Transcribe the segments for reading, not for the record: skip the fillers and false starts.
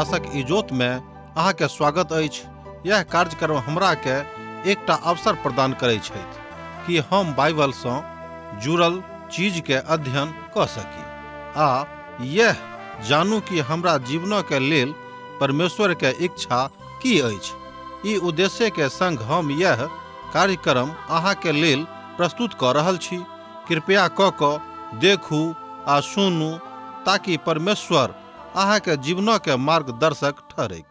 आशक इजोत में अहाँ के स्वागत अछि। यह कार्यक्रम हमरा के एकटा अवसर प्रदान करैत छथि कि हम बाइबल सँ जुड़ल चीज के अध्ययन क सकी आ यह जानू कि हमरा जीवन के लेल परमेश्वर के इच्छा की अछि। ई उद्देश्य के संग हम यह कार्यक्रम अहाँ के लेल प्रस्तुत क रहल छी। कृपया क देखू आ सुनू ताकि परमेश्वर अहाँ के जीवन के मार्गदर्शक ठहरे।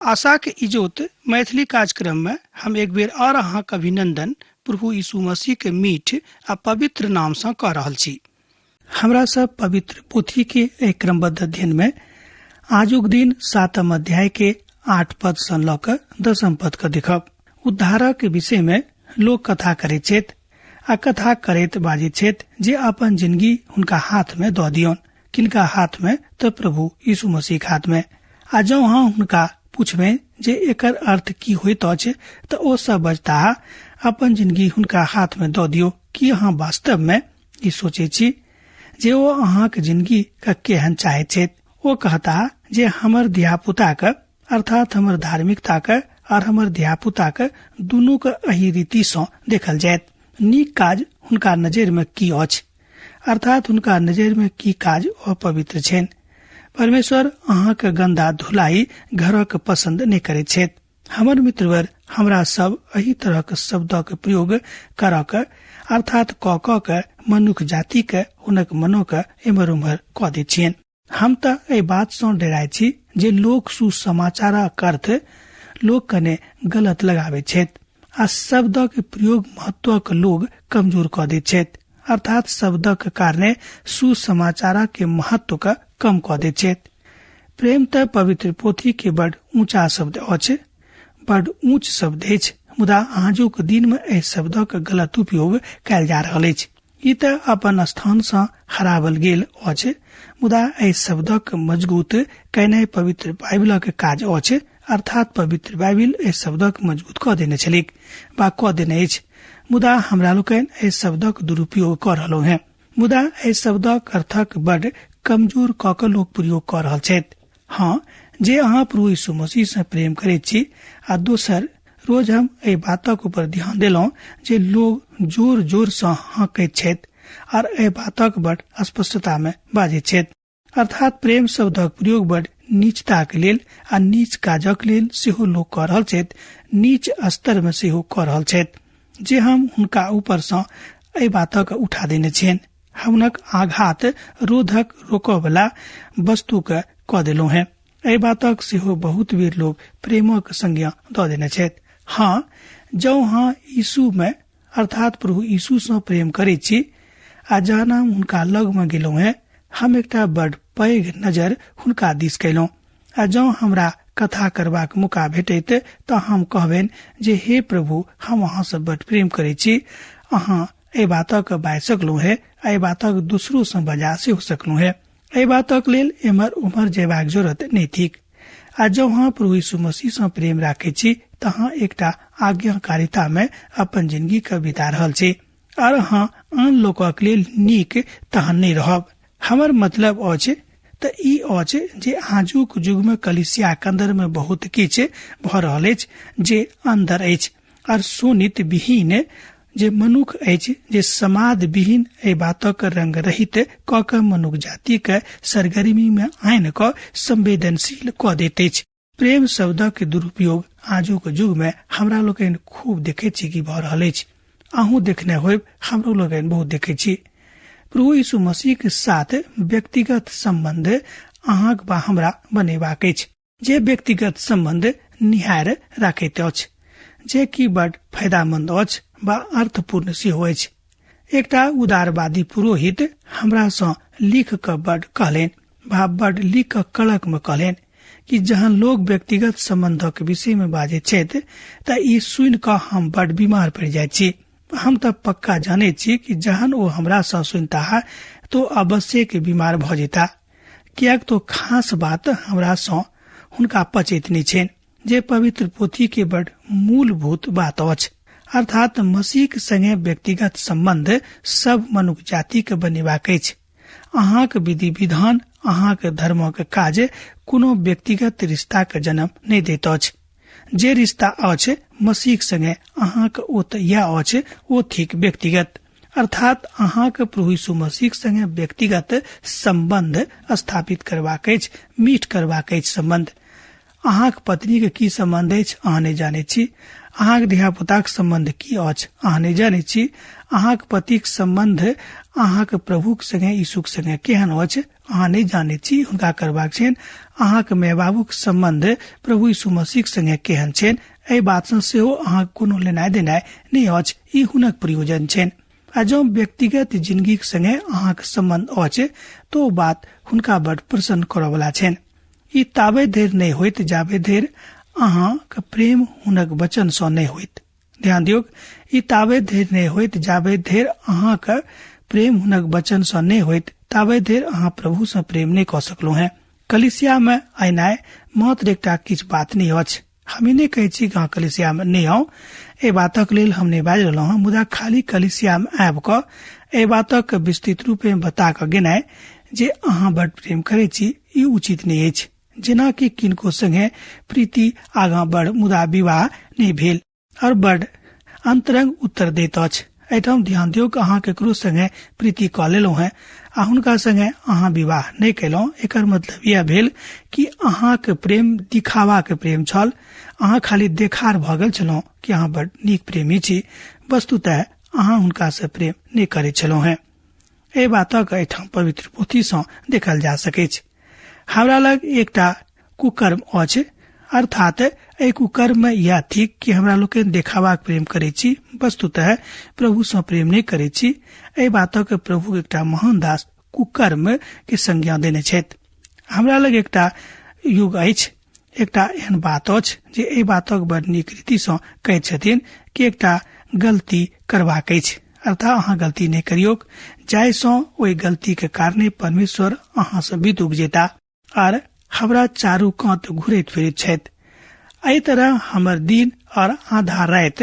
आशा के इजोत मैथिली कार्यक्रम में हम एक बेर और अहाँ के अभिनंदन प्रभु यीशु मसीह के मीठ आ पवित्र नाम से कह रहल छी। हमरा सब पवित्र पोथी के एक क्रमबद्ध अध्ययन में आजुक दिन 7 अध्याय के 8 पद से ल क 10 पद के देखब। उद्धारक के विषय में लोग कथा करे छेत आ कथा करैत बाजे छेत जे अपन जिंदगी हुनका हाथ में द दियौन। किनका हाथ में? तो प्रभु यीशु मसीह के हाथ में। आ जो हाँ हुनका पूछबे जे एकर अर्थ की होइत अछि तो ओ सब बजता अपन जिंदगी हुनका हाथ में द दियो। कि अहाँ वास्तव में ई सोचे छी जे ओ अहाँ के जिंदगी का केहन चाहे छे? ओ कहता जे हमर धियापुता के अर्थात हमर धार्मिकता के और हमर धियापुता के दुनू के एही रीति से देखल जायत। नीक काज हुनका नजर में की अछि अर्थात हुनका नजर में की काज अपवित्र छेन। परमेश्वर अहाँ के गंदा धुलाई घर के पसंद नहीं करे छे। हमर मित्रवर हमरा सब एही तरह के शब्द के प्रयोग कर के अर्थात क के मनुष्य जाति के हुनक मनो के एमर उमर क दे छियन। हम त ए बात से डराय छी जे लोग सुसमाचारक अर्थ लोग कने गलत लगावे छे आ शब्द के प्रयोग महत्व के लोग कमजोर क दे छे अर्थात शब्द के कारणे सुसमाचार के महत्व का कम क दे छे। प्रेम त पवित्र पोथी के बड़ ऊंचा शब्द अछि, बड़ ऊंच शब्द अछि, मुदा आजुक दिन में एहि शब्द के गलत उपयोग कयल जा रहल अछि। ई त अपन स्थान से हरावल गेल अछि, मुदा एहि शब्द के मजबूत कयनाइ पवित्र बाइबल के काज अछि अर्थात पवित्र बाइबल एहि शब्द के मजबूत क देने छलिक बा क देने अछि। मुदा हमरा लोकनि एहि शब्द के दुरुपयोग क रहलौ हैं। मुदा एहि शब्द के अर्थक बड़ कमजोर क के लोग प्रयोग क रहल छथि। हाँ, जे अहाँ प्रभु यीशु मसीह से प्रेम करे छी आ दोसर रोज हम एहि बातक ऊपर ध्यान देलौं जे लोग जोर जोर से हाँकैत छथि और ए बातक बड़ स्पष्टता में बाजे छेद। अर्थात प्रेम शब्दक प्रयोग बड़ नीचताक लेल आ नीच काजक लेल सेहो लोग कर रहल छथि, नीच स्तर में सेहो कर रहल छथि जे हम हुनका ऊपर से ए बातक उठा देने छेन। हमनक आघात रोधक रोकऽ वाला वस्तु के क देलहुं है। ए बातक सेहो बहुत बेर लोग प्रेमक संज्ञा द देने छथि। हाँ, जौ हाँ यीशु में अर्थात प्रभु यीशु से प्रेम करे छी आ जहन हम हुनका लग में गेलहुं है, हम एकटा बड़ पैघ नजर हुनका दिस कैलहुं आ जौ हमरा कथा करबाक मौका भेटैत तऽ हम कहबेन जे हे प्रभु, हम अहाँ से बड़ प्रेम करे छी। अहाँ ए बातक बाज सकलहुं है, ए बातक दूसरों से बजा से हो सकलहुं है। ए बातक लेल एमर उमर जेबाक जरूरत नहीं थिक। आ जब हाँ प्रभु यीशु मसीह से प्रेम राखे छी तहाँ एकटा आज्ञाकारिता में अपन जिंदगी के बिता रहल छी और हाँ आन लोकक लेल नीक तहन नहीं रहब। हमर मतलब अछि त ई अछि जे आजुक युग में कलीसिया के अंदर में बहुत किछ भ रहल अछि जे अंदर अछि और सोनित विहीन जे मनुख अछि जे समाद विहीन ए बातक रंग रहित क के मनुख जाति के सरगर्मी में आइन क संवेदनशील क दैत अछि। प्रेम शब्द के दुरुपयोग आजुक युग में हमरा लोकनि खूब देखे छी कि भ रहल अछि। अहूँ देखने होब, हमरो लोकनि बहुत देखे छी। प्रभु यीशु मसीह के साथ व्यक्तिगत संबंध अहाँक बा हमरा बनेबाक अछि, जे व्यक्तिगत संबंध निहार राखैत अछि, जे कि बड़ फायदामंद अछि बा अर्थपूर्ण सेहो अछि। एकटा उदारवादी पुरोहित हमरा सँ लिख क बड़ कहलेन बा बड़ लिख क कड़क में कहलेन कि जहन लोग व्यक्तिगत संबंधक विषय में बाजे छथि त ई सुन क हम बड़ बीमार पड़ जाय छी। हम त पक्का जाने छी कि जहन ओ हमरा सँ सुनता तो अवश्य के बीमार भ जेता, कियाक तो खास बात हमरा सँ हुनका पचैत नहीं छेन जे पवित्र पोथी के बड़ मूलभूत बात अछि, अर्थात मसीह के संगे व्यक्तिगत संबंध सब मनुष्य जाति के बनेबाक अछि। अहाँक विधि विधान, अहाँक धर्मक काज कोनो व्यक्तिगत रिश्ता के जन्म नहीं दैत अछि। जे रिश्ता अछि मसीह संगे अहाँक ओत या अछि ओ थिक व्यक्तिगत, अर्थात अहाँक प्रभु यीशु मसीह संगे व्यक्तिगत संबंध स्थापित करबाक अछि, मीठ करबाक अछि संबंध। अहाँक पत्नी के की संबंध अछि अहाँ नहीं जाने छी, अहाँक धिया पुताक संबंध की अछि अहाँ नहीं जाने छी, अहाँक पतिक संबंध अहाँक प्रभुक संगे यीशुक संगे केहन अछि अहाँ नहीं जाने छी, हुनका करबाक छेन। अहाँक माय बाबूक संबंध प्रभु यीशु मसीह संगे केहन छेन, एहि बात सँ सेहो अहाँक कोनो लेनाइ देनाइ नहीं अछि, ई हुनक प्रयोजन छेन। आ जँ व्यक्तिगत जिंदगी संगे अहाँक संबंध अछि तो बात हुनका बड़ प्रसन्न करऽ वाला छेन। ई ताबे देर नहीं होइत जाबे देर अहाँक प्रेम हुनक वचन सँ नहीं होइत। ध्यान दियौ, ई ताबे देर नहीं होइत जाबे देर अहाँक प्रेम हुनक वचन सँ नहीं होइत, ताबे देर अहाँ प्रभु सँ प्रेम नहीं क सकलहुं हैं। कलिसिया में आइनाइ मात्र एकटा किछ बात नहीं अछि। हम नहीं कहै छी कि अहाँ कलिसिया में नहीं आउ, ए बातक लेल हम नहीं बाजि रहलहुं हैं, मुदा खाली कलिसिया में आबि क ए बातक विस्तृत रूप में बता क गेनाइ जे अहाँ बड़ प्रेम करे छी ई उचित नहीं अछि। जेना कि किनको संगे प्रीति आगां बढ़ मुदा विवाह नहीं भेल और बड़ अंतरंग उत्तर दैत अछि। एहिठाम ध्यान दियौ कि अहाँ केकरो संगे प्रीति क लेलहुं हैं आ हुनका संगे अहाँ विवाह नहीं कैलहुं, एकर मतलब यह भेल कि अहाँक प्रेम दिखावा के प्रेम छल। अहाँ खाली देखार भ गेल छलहुं कि अहाँ बड़ नीक प्रेमी छी, वस्तुतः अहाँ हुनका से प्रेम नहीं करे छलहुं हैं। एहि बातक एहिठाम पवित्र पोथी सँ देखल जा सकै छै। हमरा लग एकटा कुकर्म अछि, अर्थात एहि कुकर्म में यह थिक कि हमरा लोकनि देखावा प्रेम करे छी, वस्तुतः प्रभु सँ प्रेम नहीं करे छी। एहि बातक प्रभु एकटा महान दास कुकर्म के संज्ञा देने छथि। हमरा लग एकटा युग अछि, एकटा एहन बात अछि जे एहि बातक बड़ नीक रीति सँ कहैत छथिन कि एकटा गलती करबाक अछि, अर्थात अहाँ गलती नहीं करियौ जाहि सँ ओहि गलती के कारणे परमेश्वर अहाँ सँ विदुक जेता और हमरा चारू कात घुरैत फिरैत छथि। एहि तरह हमर दिन और आधा रात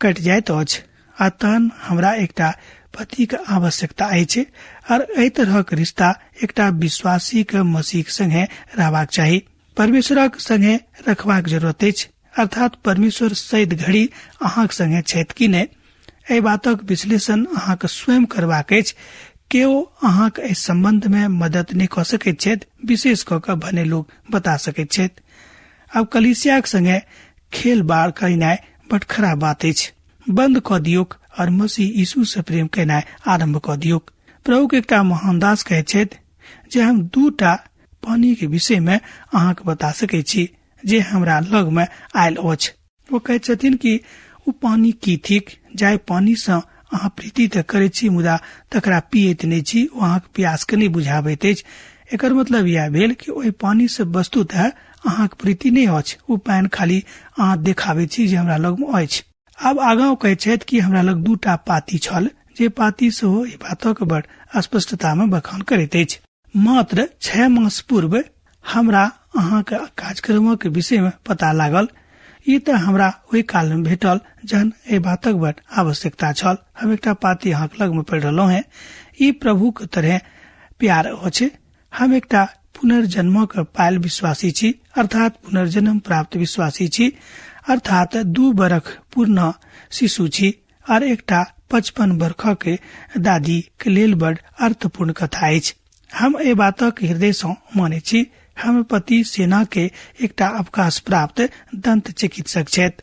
कटि जाइत अछि आ तहन हमरा एकटा पति के आवश्यकता अछि और एहि तरहक रिश्ता एकटा विश्वासी के मसीह संगे रहबाक चाही, परमेश्वरक संगे रखबाक जरूरत अछि, अर्थात परमेश्वर सैद घड़ी अहाँक संगे छथि कि नहीं। एहि बातक विश्लेषण अहाँके स्वयं करबाक अछि। केओ अहाँके एहि संबंध में मदद नहीं क सकैत छथि, विशेष क के भने लोग बता सकैत छथि। अब कलीसिया के संगे खेल बार करनाय बड़ खराब बात अछि। बंद क दियोक और मसीह यीशु से प्रेम करनाय आरंभ क दियोक। प्रभु के एकटा महान दास कहै छथि जे हम 2टा पानी के विषय में अहाँके बता सकै छी जे हमरा लग में आयल अछि। वो कहै छथिन कि उ पानी की थिक जाय पानी से अहाँ प्रीति त करै छी मुदा तकरा पियैत नहीं छी, ओ अहाँके प्यास के नहीं बुझाबैत अछि। एकर मतलब यह भेल कि ओहि पानी से वस्तुतः अहाँके प्रीति नहीं अछि, उ पानि खाली अहाँ देखाबै छी जे हमरा लग में अछि। अब आगाँ कहै छथि कि हमरा लग 2टा पाती छल, जे पाती से ओ ई बातक बड़ स्पष्टता में बखान करैत अछि। मात्र 6 मास पूर्व हमरा अहाँके कार्यक्रमक के विषय में पता लागल। ई त हमरा ओहि काल में भेटल जहन एहि बातक बड़ आवश्यकता छल। हम एकटा पाती अहाँके लग में पढ़ि रहलहुँ हैं। ई प्रभु के तरह प्यार अछि। हम एकटा पुनर्जन्मक पायल विश्वासी छी, अर्थात पुनर्जन्म प्राप्त विश्वासी छी, अर्थात 2 बरख पूर्ण शिशु छी और एकटा 55 बरख के दादी के लेल बड़ अर्थपूर्ण कथा अछि। हम एहि बातक हृदय से माने छी। हम पति सेना के एकटा अवकाश प्राप्त दंत चिकित्सक छथि।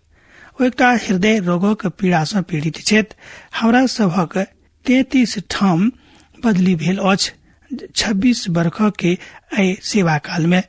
ओ एकटा हृदय रोगक पीड़ा से पीड़ित छथि। हमरा सभक 33 ठाम बदली भेल अछि 26 बरख के एहि सेवा काल में।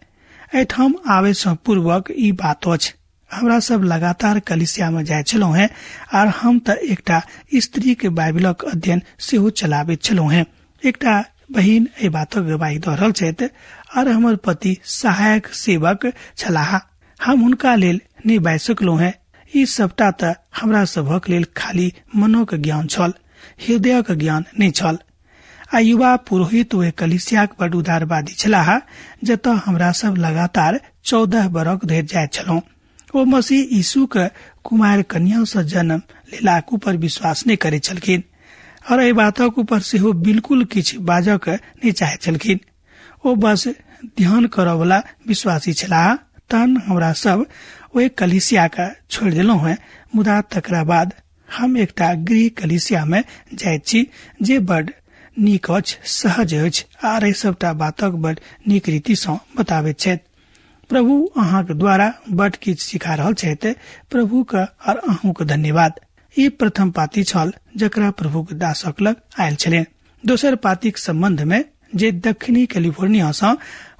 एठाम आवे से पूर्वक ई बात अछि। हमरा सब लगातार कलिसिया में जाय छलहुँ हैं और हम त एकटा स्त्री के बाइबलक अध्ययन सेहो चलाबैत छलहुँ हैं। एकटा बहिन एहि बातक गवाही द रहल छथि और हमर पति सहायक सेवक छलाह। हम हुनका लेल नहीं बाजि सकलहुँ हैं। ई सबटा त हमरा सभक लेल खाली मनक ज्ञान छल, हृदयक ज्ञान नहीं छल। आ युवा पुरोहित वे कलिसिया के बड़ उदारवादी छलाह, जतऽ हमरा सब लगातार 14 बरख धरि जाय छलहुँ। ओ मसीह यीशु के कुमार कन्या से जन्म लेलाक ऊपर विश्वास नहीं करे छलखिन और एहि बातक ऊपर सेहो बिल्कुल किछ बाजक नहीं चाहे छलखिन। ओ बस ध्यान करऽ वाला विश्वासी छलाह। तहन हमरा सब ओहि कलिसिया के छोड़ देलहुँ हैं। मुदा तकरा बाद हम एकटा गृह कलिसिया में जाइत छी जे बड़ नीक अछि, सहज अछि आर एहि सबटा बातक बड़ नीक रीति से बताबैत छथि। प्रभु अहाँके द्वारा बड़ किछ सिखा रहल छथि। प्रभु के और अहूँ के धन्यवाद। ई प्रथम पाती छल जकरा प्रभु के दासक लग आयल छले। दोसर पाती के संबंध में जे दक्षिणी कैलिफोर्निया से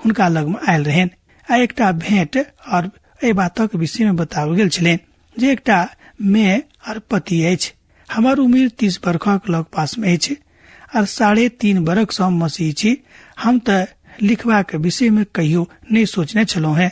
हुनका लग में आयल रहन। आ एकटा भेंट और एहि बातक विषय में बताओल गेल छले जे एकटा मेय और पति अछि। हमर उम्र 30 बरखक लग पास में अछि और 3.5 बरख से मसीह छी। हम त लिखबा के विषय में कहियो नहीं सोचने छलहुँ हैं।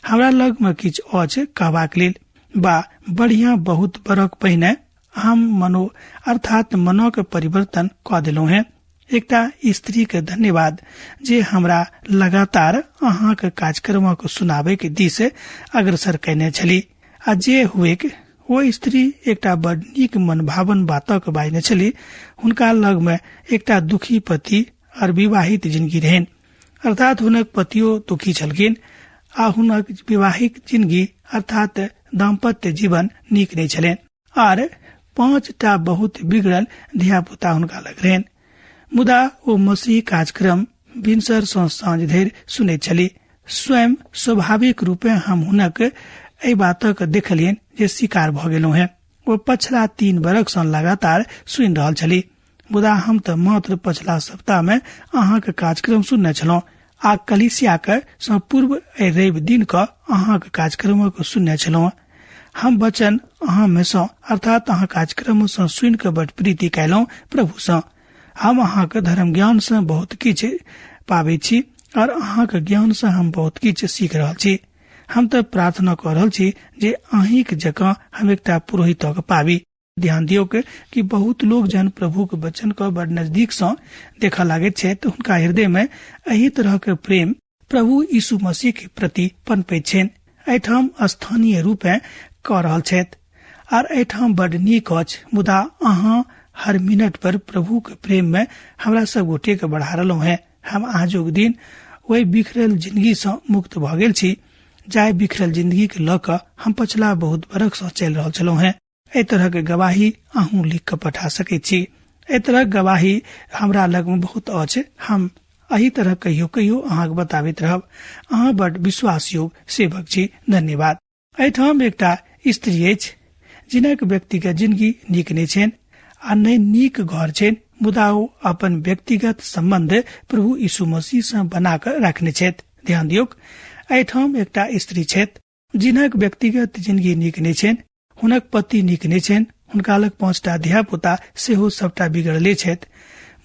हमरा लग में किछ अछि कहबाक लेल। बा बढ़िया बहुत बरख पहिने हम मनो अर्थात मनो के परिवर्तन क देलहुँ हैं। एकटा स्त्री के धन्यवाद जे हमरा लगातार अहाँ के कार्यक्रम को सुनाबे के दिश अग्रसर कैने छली। आ जे हुए ओ स्त्री एकटा बड़ नीक मनभावन बातक बाजने छली। हुनका लग में एकटा दुखी पति और विवाहित जिंदगी रहन, अर्थात हुनक पतियो दुखी छलखिन आ हुनक विवाहिक जिंदगी अर्थात दाम्पत्य जीवन नीक नहीं छलेन और 5टा बहुत बिगड़ल धिया पुता हुनका लग रहन। मुदा ओ मसीह कार्यक्रम भिनसर से साँझ धरि सुनैत छली। स्वयं स्वाभाविक रूपे हम हुनक एहि बातक देखलियन जे शिकार भ गेलहुँ हैं। ओ पछिला 3 बरख से लगातार सुनि रहल छली। मुदा हम त मात्र पछिला सप्ताह में अहाँ के कार्यक्रम सुनने छलहुँ आ कलिसिया के से पूर्व रवि दिन क अहाँ के कार्यक्रम को सुनने छलहुँ। हम वचन अहाँ में से अर्थात अहाँ कार्यक्रम से सुन के बड़ प्रीति कैलहुँ प्रभु से। हम अहाँ के धर्म ज्ञान से बहुत किछ पाबै छी और अहाँ के ज्ञान से हम बहुत किछ सीख रहल छी। हम त प्रार्थना कर रहल छी जे अहीं के जगह हम एकटा पुरोहित के पाबी। ध्यान दियो कि बहुत लोग जन प्रभु के वचन को बड़ नजदीक से देख लागे छे तो उनका हृदय में एही तरह के प्रेम प्रभु यीशु मसीह के प्रति पनपे छेन। एठाम स्थानीय रूपे क रहल छथि और एठाम बड़ नीक अछि। मुदा अहाँ हर मिनट पर प्रभु के प्रेम में हमरा सब गोटे के बढ़ा रहलहुँ हैं। हम आजुक दिन वही बिखरल जिंदगी से मुक्त भ गेल छी। जाय बिखरल जिंदगी के लक हम पछिला बहुत बरख से चलि रहल छलहुँ हैं। ए तरह के गवाही अहूँ लिख के पठा सके छी। ए तरह गवाही हमरा लग में बहुत अच्छे। हम एही तरह कहियो कहियो अहाँ के बताबित रहब। अहाँ बड़ विश्वास योग्य सेवक छी। धन्यवाद। एठाम एकटा स्त्री अछि जिनक व्यक्तिगत जिंदगी नीक नहि छनि आ नहि नीक घर छनि, मुदा ओ अपन व्यक्तिगत संबंध प्रभु यीशु मसीह से बना कर रखने छथि। ध्यान दियौ, एठाम एकटा स्त्री छथि जिनक व्यक्तिगत जिंदगी नीक नहि छनि, हुनक पति नीक नहि छनि, हुनका लग 5टा धिया पुता सेहो सबटा बिगड़ले छथि,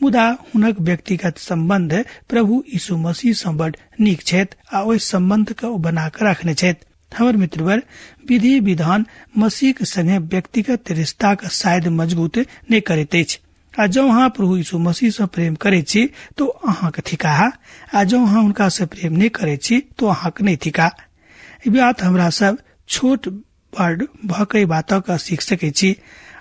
मुदा हुनक व्यक्तिगत संबंध प्रभु यीशु मसीह से बड़ नीक छथि आ ओहि संबंध के बना कर रखने छथि। हमर मित्रवर, विधि विधान मसीह के संगे व्यक्तिगत रिश्ता के शायद मजबूत नहीं करैत अछि। आ जो अहाँ प्रभु यीशु मसीह से प्रेम करे छी तो अहाँ के थिका, आ जो अहाँ उनका से प्रेम नहीं करे छी तो अहाँ के नहीं थिका। ई बात हमरा सब छोट बड़ भकई बात का सीख सके छी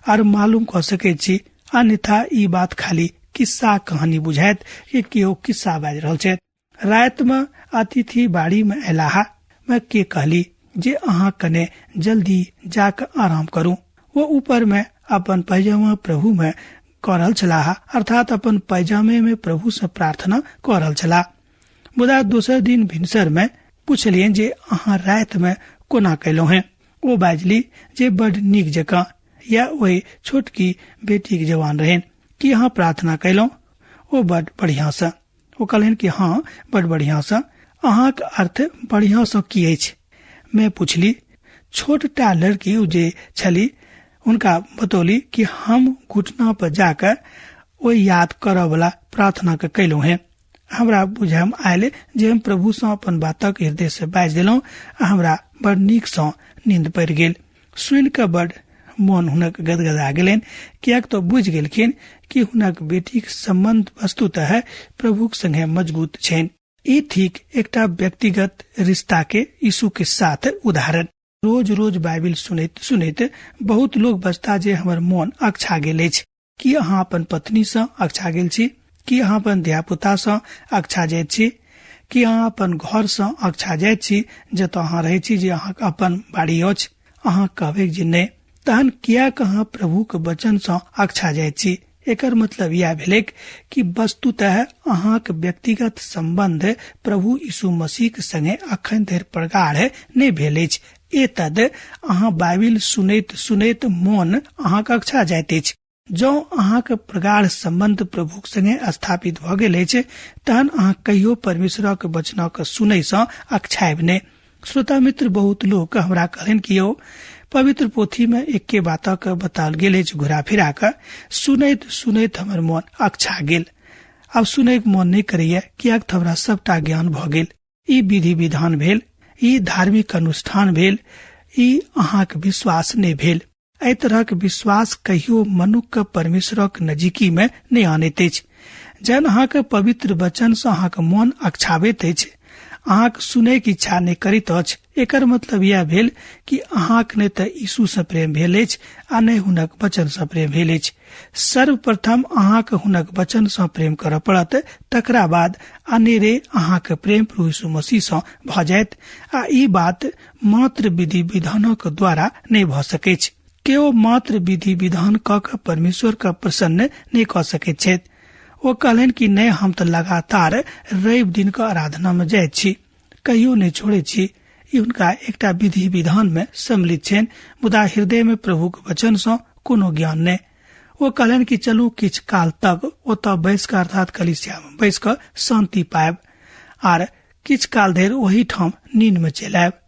और मालूम कर सके छी। अन्यथा ई बात खाली किस्सा कहानी बुझाइत कि केओ किस्सा बाज रहल छै। रात में अतिथि बाड़ी में अयलाहा, मैं के कहली जे अहाँ कने जल्दी जाकर आराम करूं। वो ऊपर में अपन पैजामा प्रभु में करल छलाह, अर्थात अपन पैजामे में प्रभु से प्रार्थना करल छला। मुदा दोसर दिन भिनसर में पूछलियन जे अहाँ रात में कोना कैलहुं हैं। वो बाजली जे बड़ नीक जकां, या वही छोटकी बेटी के जवान रहें कि अहाँ प्रार्थना कैलहुं। वो बड़ बढ़िया से वो कहलन कि हाँ बड़ बढ़िया से। अहाँ के अर्थ बढ़िया से की अछि? मैं पूछली। छोटटा लड़की जे छली उनका बतौली कि हम घुटना पर जाकर ओ याद करऽ वाला प्रार्थना के कैलहुं हैं। हमरा बुझम आयल जे हम प्रभु से अपन बातक हृदय से बाजि देलहुं। हमरा बड़ नीक से नींद पड़ि गेल। सुनि के बड़ मन हुनक गदगदा गेलनि, कियाक तो बुझ गेलखिन कि हुनक बेटी के संबंध वस्तुतः प्रभु के संगे मजबूत छनि। ई ठीक एकटा व्यक्तिगत रिश्ता के यीशु के साथ उदाहरण। रोज रोज बाइबिल सुनैत सुनैत बहुत लोग बजता जे हमर मन अक्षा गेल अछि। कि अहाँ अपन पत्नी से अक्षा गेल छी? कि अहाँ अपन धिया पुता से अक्षा जाइत छी? कि अहाँ अपन घर से अक्षा जाइत छी जतऽ अहाँ रहै छी, जे अहाँ अपन बाड़ी अछि? अहाँ कहबै जे नहि, तहन कियाक अहाँ प्रभु के वचन से अक्षा जाइत छी? एकर मतलब यह भेलै कि वस्तुतः अहाँ के व्यक्तिगत संबंध प्रभु यीशु मसीह के संगे अखन धरि प्रगाढ़ नहीं भेल अछि। एतद अहाँ बाइबिल सुनैत सुनैत मन अहाँ के अक्षा जाइत अछि। जो अहाँ के प्रगाढ़ संबंध प्रभु के संगे स्थापित भ गेल अछि, तहन अहाँ कहियो परमेश्वर के वचन के सुनै से अक्षायब नहीं। श्रोता मित्र, बहुत लोग हमरा कहलन कि यौ पवित्र पोथी में एके बात के बताल गेल घुरा फिरा कर सुनैत सुनैत हमर मन अक्षा गेल। अब सुनै के मन नहीं करैया, कियाक हमरा सबटा ज्ञान भ गेल। ई विधि विधान भेल, ई धार्मिक अनुष्ठान भेल, ई अहाँ के विश्वास नहीं भेल। एहि तरह के विश्वास कहियो मनुष्य के परमेश्वर के नजीकी में नहीं आनैत अछि। जन अहाँ के पवित्र वचन से अहाँ के मन अक्षाबैत अछि, अहाँ के सुनै के इच्छा नहीं करित अछि, एकर मतलब यह भेल कि अहाँ के नहीं त यीशु से प्रेम भेल अछि आ नहीं हुनक वचन से प्रेम भेल अछि। सर्वप्रथम अहाँ के हुनक वचन से प्रेम करऽ पड़त, तकरा बाद अनेरे अहाँ के प्रेम प्रभु यीशु मसीह से भ जायत। आ ई बात मात्र विधि विधानों के द्वारा नहीं भ सकै छै। केओ मात्र विधि विधान क के परमेश्वर का प्रसन्न नहीं क सकै छथि। वो कहलन कि नहीं, हम तो लगातार रवि दिन का आराधना में जाय छी, कहियो नहीं छोड़े छी। ई हुनका एकटा विधि विधान में सम्मिलित छनि, मुदा हृदय में प्रभु के वचन से कोनो ज्ञान नहीं। वो कहलन कि चलू किछ काल तक ओतऽ बैस कर अर्थात कलीसिया में बैस कर शांति पायब आर किछ काल धरि वही ठाम नींद में चलि आयब।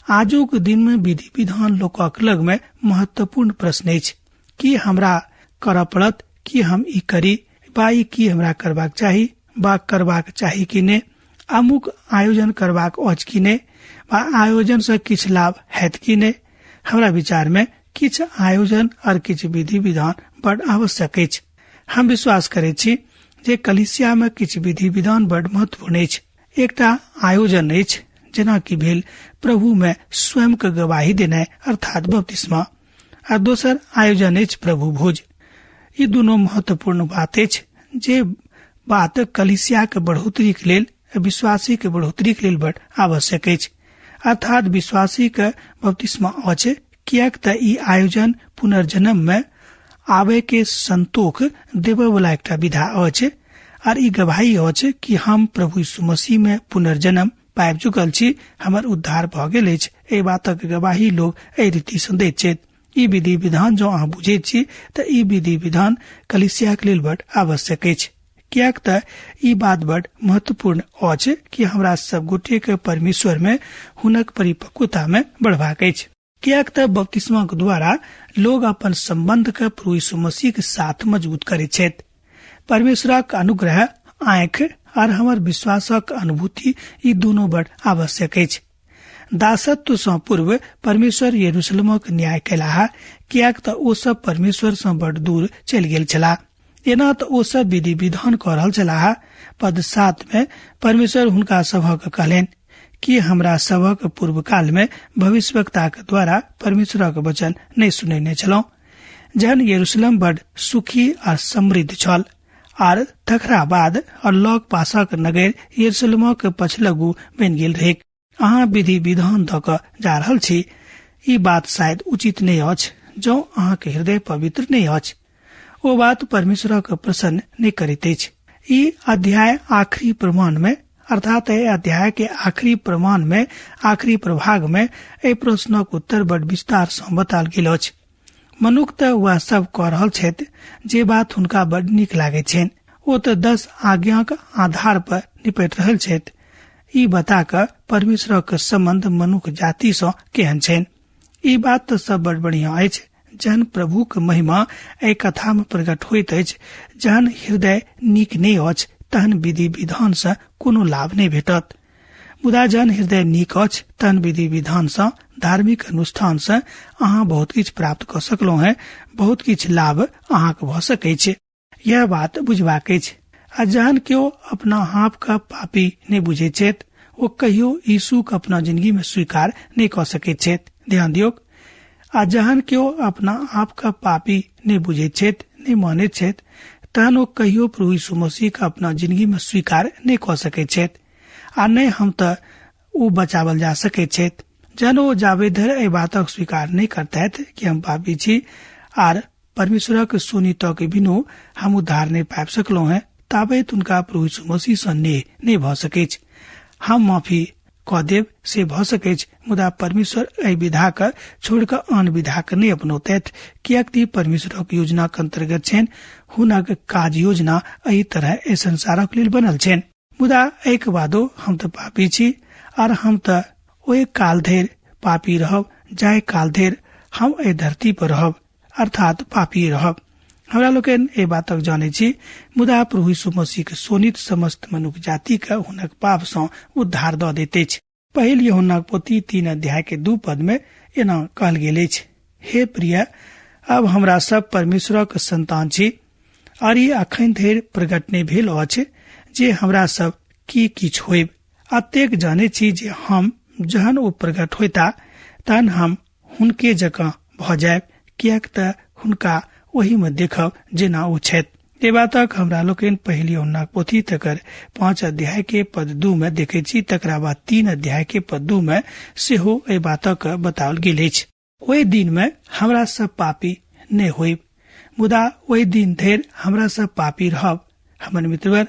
आजू के दिन में विधि विधान लोकक लग में महत्वपूर्ण प्रश्न अछि। कि हमरा करऽ पड़त कि हम ई करी, बा ई की हमरा करबाक चाही, बा करबाक चाही कि नहीं, अमुक आयोजन करबाक अछि कि नहीं, बा आयोजन से किछ लाभ हैत कि नहीं। हमरा विचार में किछ आयोजन और किछ विधि विधान बड़ आवश्यक अछि। हम विश्वास करैत छी जे कलीसिया में किछ विधि विधान बड़ महत्वपूर्ण अछि। एकटा आयोजन अछि जेना कि भेल प्रभु में स्वयं के गवाही देनाइ अर्थात बपतिस्मा, आ दोसर आयोजन अछि प्रभु भोज। ई दोनों महत्वपूर्ण बात अछि जे बात कलीसिया के बढ़ोतरी के लेल, विश्वासी के बढ़ोतरी के लेल बड़ आवश्यक अछि। अर्थात विश्वासी के बपतिस्मा अछि कियाक त ई आयोजन पुनर्जन्म में आवे के संतोख देवे वाला एक विधा अछि और ई गवाही अछि कि हम प्रभु यीशु मसीह में पुनर्जन्म पाबि चुकल छी, हमर उद्धार भ गेल अछि। एहि बातक गवाही लोग एहि रीति सँ दैत छथि। ई विधि विधान जो अहाँ बुझैत छी त ई विधि विधान कलीसिया के लेल बड़ आवश्यक अछि, कियाक त ई बात बड़ महत्वपूर्ण अछि कि हमरा सब गोटे के परमेश्वर में हुनक परिपक्वता में बढ़बाक अछि। कियाक त बपतिस्मा के द्वारा लोग अपन संबंध के प्रभु यीशु मसीह के साथ मजबूत करैत छथि। परमेश्वरक अनुग्रह आँख और हमर विश्वासक अनुभूति ई दोनों बड़ आवश्यक अछि। दासत्व सँ पूर्व परमेश्वर यरूशलेमक न्याय केलाह, कियाक त ओ सब परमेश्वर सँ बड़ दूर चलि गेल छलाह। एना त ओ सब विधि विधान क रहल छलाह। पद 7 में परमेश्वर हुनका सभक कहलनि कि हमरा सभक पूर्व काल में भविष्यवक्ता के द्वारा परमेश्वरक वचन नहीं सुनने छलौं, जहन यरूशलेम बड़ सुखी और समृद्ध छल और तकरा बाद और लग पासक नगर यरूशलेमक पछलगू बन गेल रहे। अहाँ विधि विधान द क जा रहल छी, ई बात शायद उचित नहीं अछि जो अहाँ के हृदय पवित्र नहीं अछि। ओ बात परमेश्वरक प्रसन्न नहीं करित अछि। ई अध्याय आखिरी प्रमाण में अर्थात अध्याय के आखिरी प्रमाण में आखिरी प्रभाग में ए प्रश्नक उत्तर बड़ विस्तार सँ बताल गेल अछि। मनुख त वह सब कह रहल छथि जे बात हुनका बड़ नीक लागैत छनि। ओ त 10 आज्ञाक आधार पर निपट रहल छथि। ई बता क परमेश्वरक संबंध मनुख जाति सँ केहन छनि। ई बात त सब बड़ बढ़िया अछि। जहन प्रभु के महिमा एहि कथा में प्रकट होइत अछि, जहन हृदय नीक नहीं अछि तहन विधि विधान सँ कोनो लाभ नहीं भेटत। मुदा जहन हृदय नीक अछि तहन विधि विधान सँ धार्मिक अनुष्ठान सँ अहाँ बहुत किछ प्राप्त क सकलौ हैं, बहुत किछ लाभ अहाँ के भ सकै छै। यह बात बुझबाक अछि। आ जहन केओ अपना आप का पापी नहीं बुझे छथि, वो कहियो यीशु के अपना जिंदगी में स्वीकार नहीं क सकै छथि। ध्यान दियौ, आ जहन केओ अपना आप का पापी नहीं बुझे छथि, नहीं माने छथि, तहन वो कहियो प्रभु यीशु मसीह का अपना जिंदगी में स्वीकार नहीं क सकै छथि। आ नहीं हम त ऊ बचावल जा सकै छथि। जहन वो जाबे धरि एहि बातक स्वीकार नहीं करतैथ कि हम पापी छी आर परमेश्वरक सुनित के बिनु हम उद्धार नहीं पाबि सकलौ हैं, ताबे उनका प्रभु यीशु मसीह सँ नेह नहीं भ सकै। हम माफी क देव से भ सकै, मुदा परमेश्वर एहि विधा के छोड़ क आन विधा के नहीं अपनौतैथ, कियाक कि परमेश्वरक योजना के अंतर्गत छनि। हुनक काज योजना एहि तरह ए संसारक लेल बनल छनि। मुदा एक बादो हम त पापी छी और हम त ओहि काल धरि पापी रहब जाय काल धरि हम एहि धरती पर रहब, अर्थात पापी रहब। हमरा लोकन ए बातक जाने छी, मुदा प्रभु यीशु मसीह के सोनित समस्त मनुष्य जाति के हुनक पाप सँ उद्धार द दैत अछि। पहिल यूहन्नाक पोथी 3 अध्याय के 2 पद में एना कहल गेल अछि, हे प्रिय, अब हमरा सब परमेश्वरक संतान छी और ई अखन धरि प्रकट नहीं भेल अछि जे हमरा सब की किछ होइब। अतेक जाने छी जे हम जहन ओ प्रकट होता तहन हम हुनके जकाँ भ जायब, कियाक त हुनका वही में देखब जेना ओ छथि। ए बातक हमरा लोकन पहिल यूहन्नाक पोथी तकर 5 अध्याय के पद 2 में देखे छी, तकरा बाद 3 अध्याय के पद 2 में सेहो ए बातक बताओल गेल अछि। ओहि दिन में हमरा सब पापी नहीं होइब, मुदा ओहि दिन धरि हमरा सब पापी रहब। हमर मित्रवर,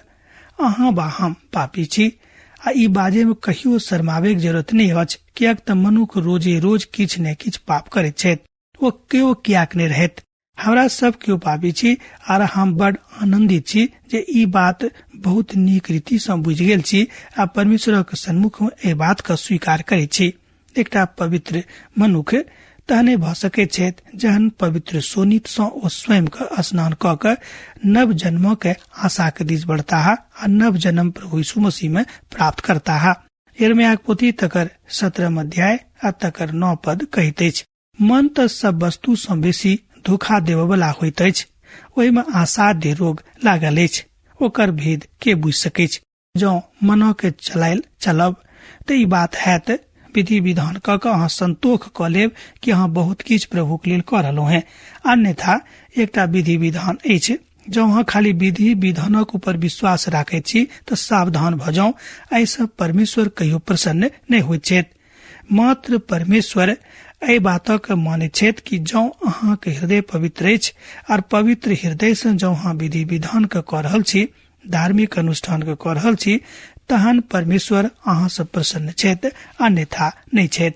अहाँ बा हम पापी छी आ ई बाजे में कहियो शर्मावे के जरूरत नहीं अछि, कियाक त मनुख रोजे रोज किछ ने किछ पाप करैत छथि। वो केओ कियाक नहीं रहत। हमरा सब केओ पापी छी और हम बड़ आनंदित छी जे ई बात बहुत नीक रीति सँ बुझि गेल छी आ परमेश्वरक सन्मुख में ए बात का स्वीकार करे छी। एकटा पवित्र मनुख तहने भ सकै छथि जहन पवित्र सोनित सँ ओ स्वयं के स्नान क के नव जन्म के आशा के दिस बढ़ता है आ नव जन्म प्रभु यीशु मसीह में प्राप्त करता है। यिर्मयाह पोथी तकर 17 अध्याय आ तकर 9 पद कहैत अछि, मन त सब वस्तु सँ बेसी धोखा देबय वाला होइत अछि, ओहि में असाध्य रोग लागल अछि, ओकर भेद के बुझि सकै। जँ मनो के चलब त ई बात हैत, विधि विधान क के अहाँ संतोष क लेब कि अहाँ बहुत किछ प्रभु के लेल क रहलौ हैं। अन्यथा एकटा विधि विधान अछि, जँ अहाँ खाली विधि विधानक ऊपर विश्वास राखै छी त सावधान भ जाऊ, एहिसँ परमेश्वर कहियो प्रसन्न नहीं होइत छथि। मात्र परमेश्वर एहि बातक माने छथि कि जौ अहाँ के हृदय पवित्र अछि और पवित्र हृदय से जौ अहाँ विधि विधान के कऽ रहल छी, धार्मिक अनुष्ठान के कऽ रहल छी, तहन परमेश्वर अहाँ से प्रसन्न छथि, अन्यथा नहीं छथि।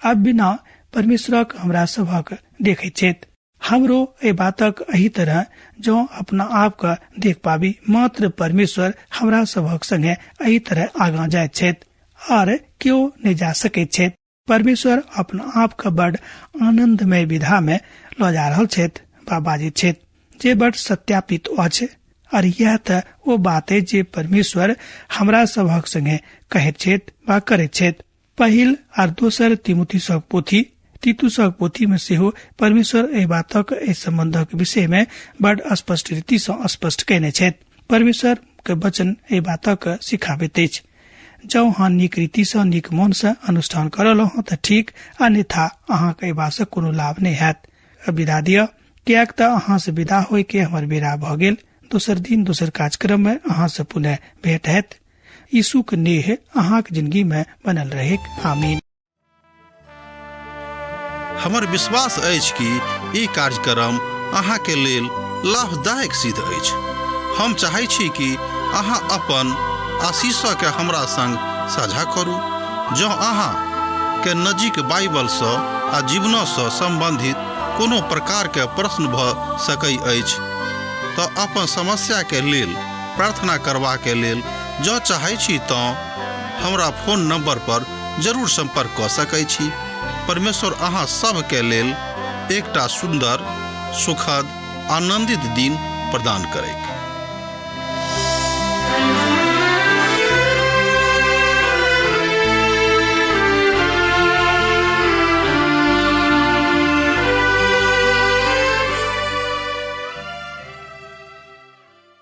अब बिना परमेश्वरक हमरा सभक देखे छथि। हमरो ए बातक एही तरह जो अपना आप का देख पाबी, मात्र परमेश्वर हमरा सभक संगे एही तरह आगा जाय छथि और क्यों नहीं जा सके छथि। परमेश्वर अपना आप का बड़ आनंदमय विधा में ल जा रहल छथि, बाबाजी छथि, जे बड़ सत्यापित अछि। और यह त वो बात है जे परमेश्वर हमरा सभक संगे कहैत छथि वा करैत छथि। पहिल और दोसर तिमुथियुसक पोथी, तीतुसक पोथी में सेहो परमेश्वर एहि बातक एहि संबंधक विषय में बड़ स्पष्ट रीति से स्पष्ट कहने छथि। परमेश्वर के वचन एहि बातक सिखाबैत अछि, जौ अहाँ नीक रीति से नीक मन से अनुष्ठान करल त ठीक, अन्यथा अहाँ के बात कोनो लाभ नहीं हैत। विदा दिय, कियाक त अहाँ से विदा होय के हमर बेरा भ गेल। दोसर दिन दोसर कार्यक्रम में अहाँ से पुनः भेंट हैत। यीशु के नेह अहाँ के जिंदगी में बनल रहे। आमीन। हमर विश्वास अछि कि ई कार्यक्रम अहाँ के लेल लाभदायक सिद्ध अछि। हम चाहै छी कि अहाँ अपन आशीषों के हमरा संग साझा करू। जँ अहाँ के नजीक बाइबल से आ जीवन से संबंधित कोनो प्रकार के प्रश्न भ सकै अछि तो अपन समस्या के लेल प्रार्थना करबा के लेल जो चाहै छी तो हमरा फोन नंबर पर जरूर संपर्क क सकै छी। परमेश्वर अहाँ सब के लेल एकटा सुंदर, सुखद, आनंदित दिन प्रदान करैक।